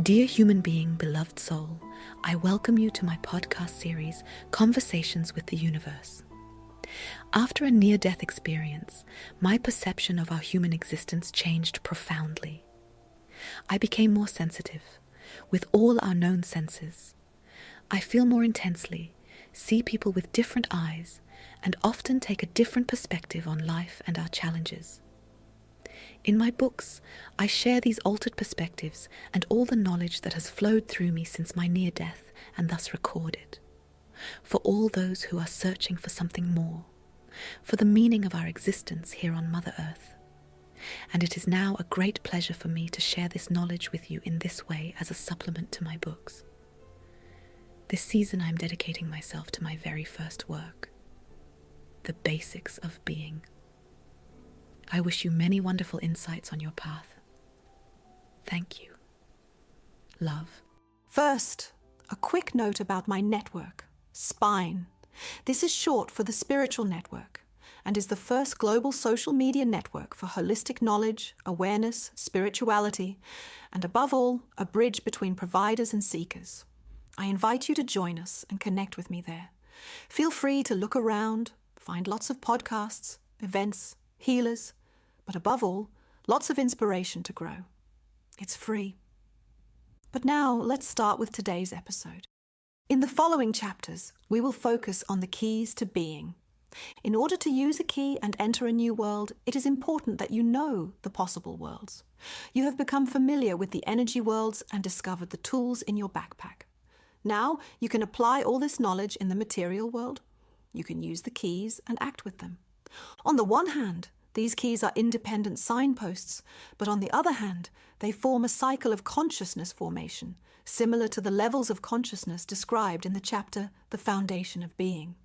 Dear human being, beloved soul, I welcome you to my podcast series, Conversations with the Universe. After a near-death experience, my perception of our human existence changed profoundly. I became more sensitive, with all our known senses. I feel more intensely, see people with different eyes, and often take a different perspective on life and our challenges. In my books, I share these altered perspectives and all the knowledge that has flowed through me since my near death and thus record it. For all those who are searching for something more, for the meaning of our existence here on Mother Earth. And it is now a great pleasure for me to share this knowledge with you in this way as a supplement to my books. This season I am dedicating myself to my very first work, the basics of being. I wish you many wonderful insights on your path. Thank you. Love. First, a quick note about my network, Spine. This is short for the Spiritual Network and is the first global social media network for holistic knowledge, awareness, spirituality, and above all, a bridge between providers and seekers. I invite you to join us and connect with me there. Feel free to look around, find lots of podcasts, events, healers, but above all, lots of inspiration to grow. It's free. But now let's start with today's episode. In the following chapters, we will focus on the keys to being. In order to use a key and enter a new world, it is important that you know the possible worlds. You have become familiar with the energy worlds and discovered the tools in your backpack. Now you can apply all this knowledge in the material world. You can use the keys and act with them. On the one hand, these keys are independent signposts, but on the other hand, they form a cycle of consciousness formation, similar to the levels of consciousness described in the chapter The Foundation of Being.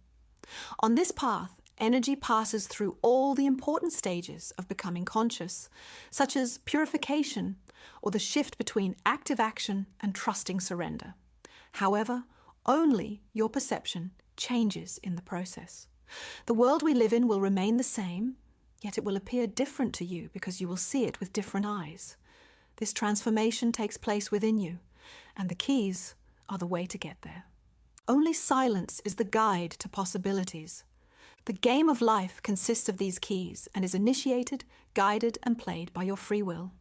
On this path, energy passes through all the important stages of becoming conscious, such as purification or the shift between active action and trusting surrender. However, only your perception changes in the process. The world we live in will remain the same, yet it will appear different to you because you will see it with different eyes. This transformation takes place within you, and the keys are the way to get there. Only silence is the guide to possibilities. The game of life consists of these keys and is initiated, guided, and played by your free will.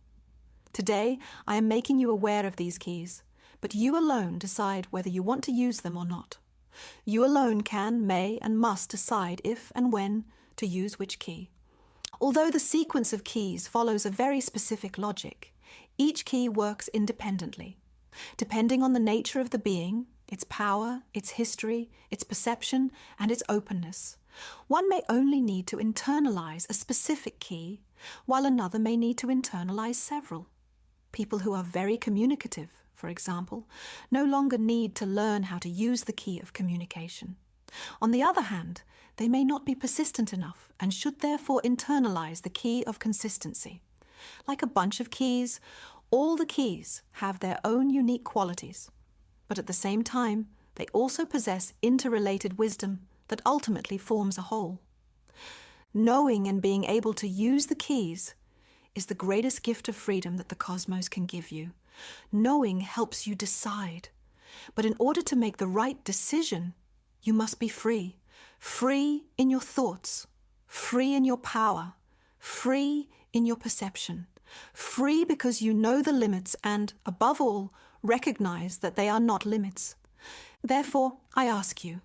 Today, I am making you aware of these keys, but you alone decide whether you want to use them or not. You alone can, may, and must decide if and when to use which key. Although the sequence of keys follows a very specific logic, each key works independently. Depending on the nature of the being, its power, its history, its perception, and its openness, one may only need to internalize a specific key, while another may need to internalize several. People who are very communicative, for example, no longer need to learn how to use the key of communication. On the other hand, they may not be persistent enough and should therefore internalize the key of consistency. Like a bunch of keys, all the keys have their own unique qualities, but at the same time, they also possess interrelated wisdom that ultimately forms a whole. Knowing and being able to use the keys is the greatest gift of freedom that the cosmos can give you. Knowing helps you decide, but in order to make the right decision, you must be free. Free in your thoughts, free in your power, free in your perception, free because you know the limits and, above all, recognize that they are not limits. Therefore, I ask you,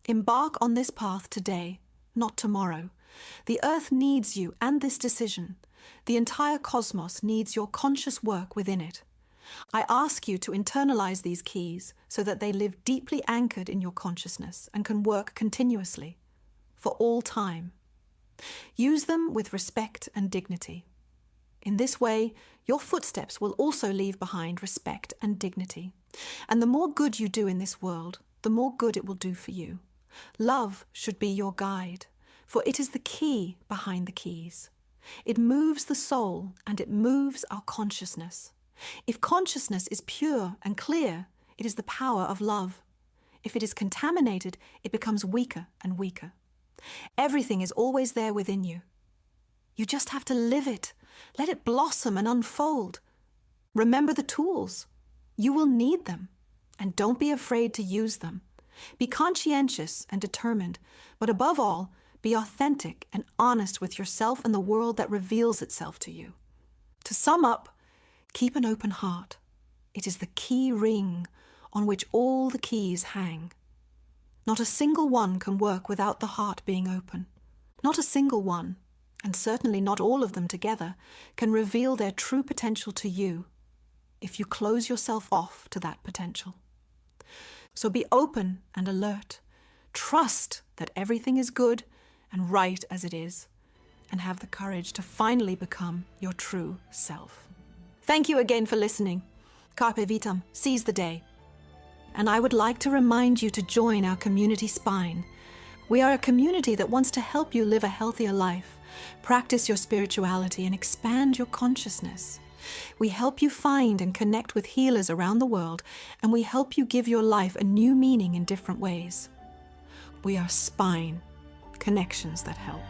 embark on this path today, not tomorrow. The earth needs you and this decision. The entire cosmos needs your conscious work within it. I ask you to internalize these keys so that they live deeply anchored in your consciousness and can work continuously, for all time. Use them with respect and dignity. In this way, your footsteps will also leave behind respect and dignity. And the more good you do in this world, the more good it will do for you. Love should be your guide, for it is the key behind the keys. It moves the soul and it moves our consciousness. If consciousness is pure and clear, it is the power of love. If it is contaminated, it becomes weaker and weaker. Everything is always there within you. You just have to live it. Let it blossom and unfold. Remember the tools. You will need them, and don't be afraid to use them. Be conscientious and determined, but above all, be authentic and honest with yourself and the world that reveals itself to you. To sum up, keep an open heart. It is the key ring on which all the keys hang. Not a single one can work without the heart being open. Not a single one, and certainly not all of them together, can reveal their true potential to you if you close yourself off to that potential. So be open and alert. Trust that everything is good and right as it is, and have the courage to finally become your true self. Thank you again for listening. Carpe vitam, seize the day. And I would like to remind you to join our community Spine. We are a community that wants to help you live a healthier life, practice your spirituality, and expand your consciousness. We help you find and connect with healers around the world, and we help you give your life a new meaning in different ways. We are Spine, connections that help.